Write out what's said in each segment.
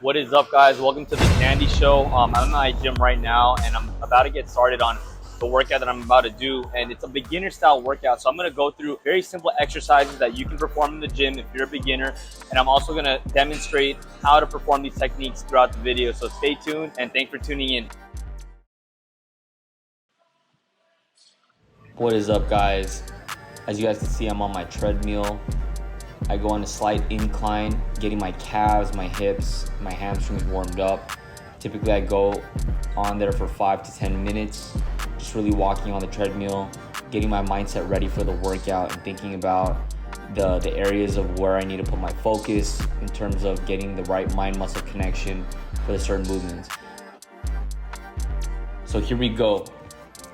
What is up, guys? Welcome to the Jandy show. I'm in my gym right now and I'm about to get started on the workout that I'm about to do, and it's a beginner style workout. So I'm going to go through very simple exercises that you can perform in the gym if you're a beginner, and I'm also going to demonstrate how to perform these techniques throughout the video. So stay tuned and thanks for tuning in. What is up, guys? As you guys can see, I'm on my treadmill. I go on a slight incline, getting my calves, my hips, my hamstrings warmed up. Typically I go on there for 5 to 10 minutes, just really walking on the treadmill, getting my mindset ready for the workout and thinking about the areas of where I need to put my focus in terms of getting the right mind-muscle connection for the certain movements. So here we go.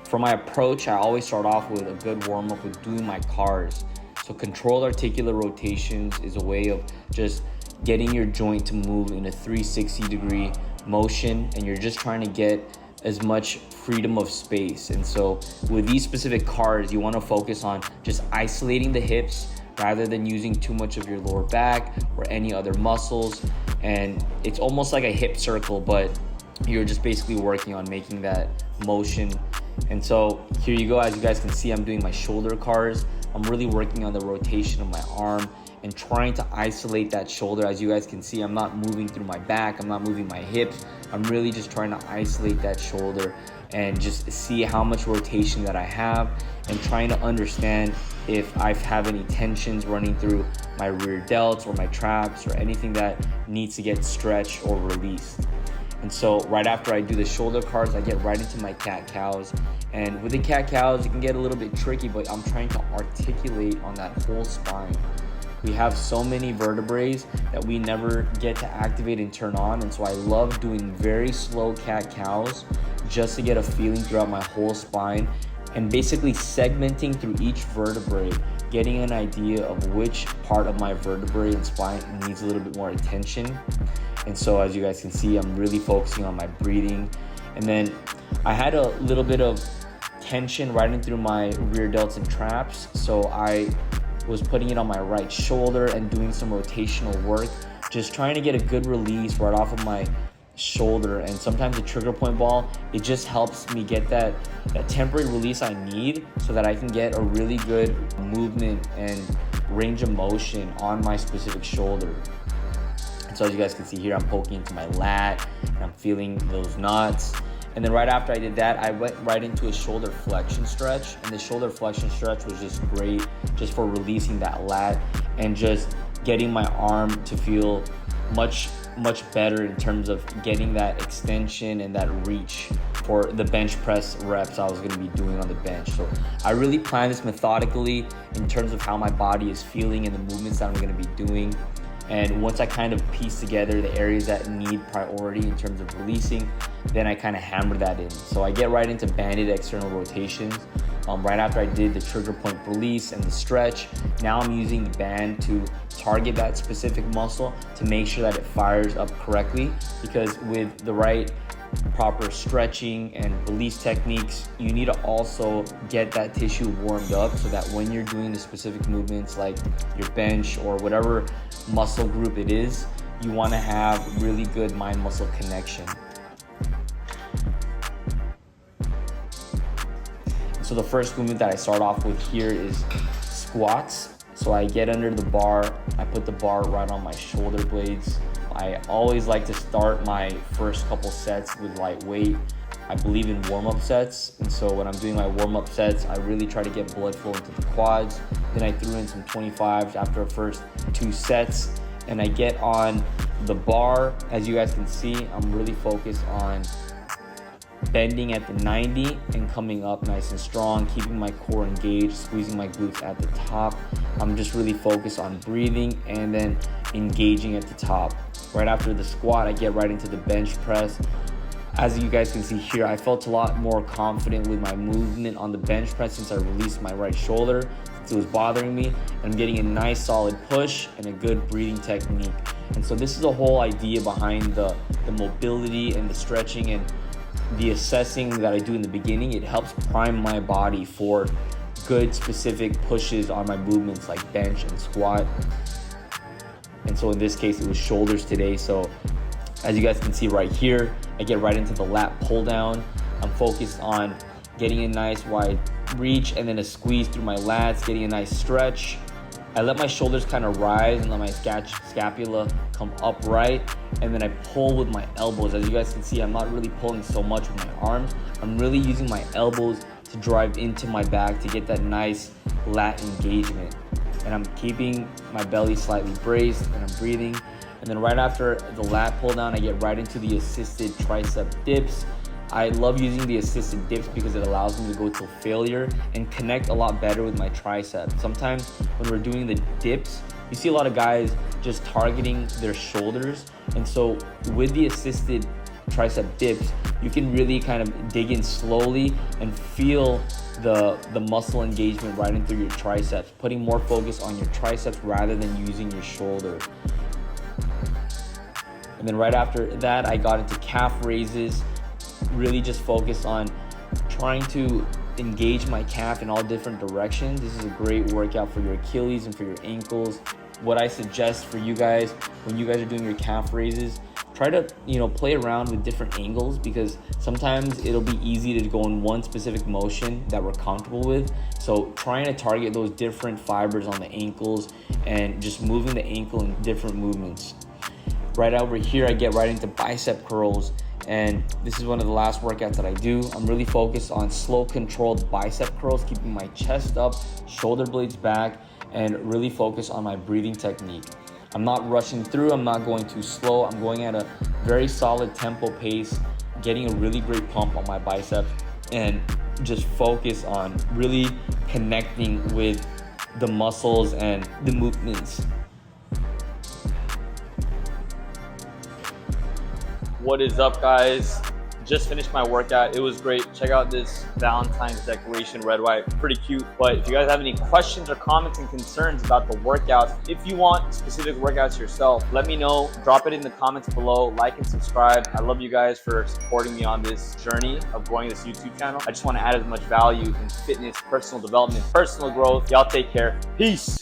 For my approach, I always start off with a good warm-up with doing my cars. So controlled articular rotations is a way of just getting your joint to move in a 360-degree motion, and you're just trying to get as much freedom of space. And so with these specific cars, you want to focus on just isolating the hips rather than using too much of your lower back or any other muscles. And it's almost like a hip circle, but you're just basically working on making that motion. And so here you go. As you guys can see, I'm doing my shoulder cars. I'm really working on the rotation of my arm and trying to isolate that shoulder. As you guys can see, I'm not moving through my back, I'm not moving my hips. I'm really just trying to isolate that shoulder and just see how much rotation that I have, and trying to understand if I have any tensions running through my rear delts or my traps or anything that needs to get stretched or released. And so right after I do the shoulder cars, I get right into my cat-cows. And with the cat-cows, it can get a little bit tricky, but I'm trying to articulate on that whole spine. We have so many vertebrae that we never get to activate and turn on. And so I love doing very slow cat-cows just to get a feeling throughout my whole spine and basically segmenting through each vertebrae, getting an idea of which part of my vertebrae and spine needs a little bit more attention. And so as you guys can see, I'm really focusing on my breathing. And then I had a little bit of tension running through my rear delts and traps. So I was putting it on my right shoulder and doing some rotational work, just trying to get a good release right off of my shoulder. And sometimes the trigger point ball, it just helps me get that temporary release I need so that I can get a really good movement and range of motion on my specific shoulder. So as you guys can see here, I'm poking into my lat and I'm feeling those knots. And then right after I did that, I went right into a shoulder flexion stretch. And the shoulder flexion stretch was just great just for releasing that lat and just getting my arm to feel much better in terms of getting that extension and that reach for the bench press reps I was going to be doing on the bench. So I really planned this methodically in terms of how my body is feeling and the movements that I'm going to be doing. And once I kind of piece together the areas that need priority in terms of releasing, then I kind of hammer that in. So I get right into banded external rotations. Right after I did the trigger point release and the stretch, now I'm using the band to target that specific muscle to make sure that it fires up correctly, because with the right proper stretching and release techniques, you need to also get that tissue warmed up so that when you're doing the specific movements like your bench or whatever muscle group it is, you want to have really good mind-muscle connection. So the first movement that I start off with here is squats. So I get under the bar, I put the bar right on my shoulder blades. I always like to start my first couple sets with light weight. I believe in warm-up sets, and so when I'm doing my warm-up sets, I really try to get blood flow into the quads. Then I threw in some 25s after the first 2 sets, and I get on the bar. As you guys can see, I'm really focused on bending at the 90 and coming up nice and strong, keeping my core engaged, squeezing my glutes at the top. I'm just really focused on breathing and then engaging at the top. Right after the squat, I get right into the bench press. As you guys can see here, I felt a lot more confident with my movement on the bench press since I released my right shoulder, since it was bothering me. I'm getting a nice solid push and a good breathing technique. And so this is the whole idea behind the mobility and the stretching and the assessing that I do in the beginning. It helps prime my body for good specific pushes on my movements like bench and squat. And so in this case, it was shoulders today. So As you guys can see right here, I get right into the lat pull down. I'm focused on getting a nice wide reach and then a squeeze through my lats, getting a nice stretch. I let my shoulders kind of rise and let my scapula come upright, and then I pull with my elbows. As you guys can see, I'm not really pulling so much with my arms. I'm really using my elbows to drive into my back to get that nice lat engagement. And I'm keeping my belly slightly braced and I'm breathing. And then right after the lat pull down, I get right into the assisted tricep dips. I love using the assisted dips because it allows me to go till failure and connect a lot better with my triceps. Sometimes when we're doing the dips, you see a lot of guys just targeting their shoulders. And so with the assisted tricep dips, you can really kind of dig in slowly and feel the muscle engagement right in through your triceps, putting more focus on your triceps rather than using your shoulder. And then right after that, I got into calf raises. Really just focus on trying to engage my calf in all different directions. This is a great workout for your Achilles and for your ankles. What I suggest for you guys when you guys are doing your calf raises, try to play around with different angles, because sometimes it'll be easy to go in one specific motion that we're comfortable with. So trying to target those different fibers on the ankles and just moving the ankle in different movements. Right over here, I get right into bicep curls. And this is one of the last workouts that I do. I'm really focused on slow controlled bicep curls, keeping my chest up, shoulder blades back, and really focus on my breathing technique. I'm not rushing through, I'm not going too slow. I'm going at a very solid tempo pace, getting a really great pump on my biceps, and just focus on really connecting with the muscles and the movements. What is up, guys? Just finished my workout. It was great. Check out this Valentine's decoration, red, white, pretty cute. But if you guys have any questions or comments and concerns about the workouts, if you want specific workouts yourself, let me know. Drop it in the comments below. Like and subscribe. I love you guys for supporting me on this journey of growing this YouTube channel. I just want to add as much value in fitness, personal development, personal growth. Y'all take care. Peace.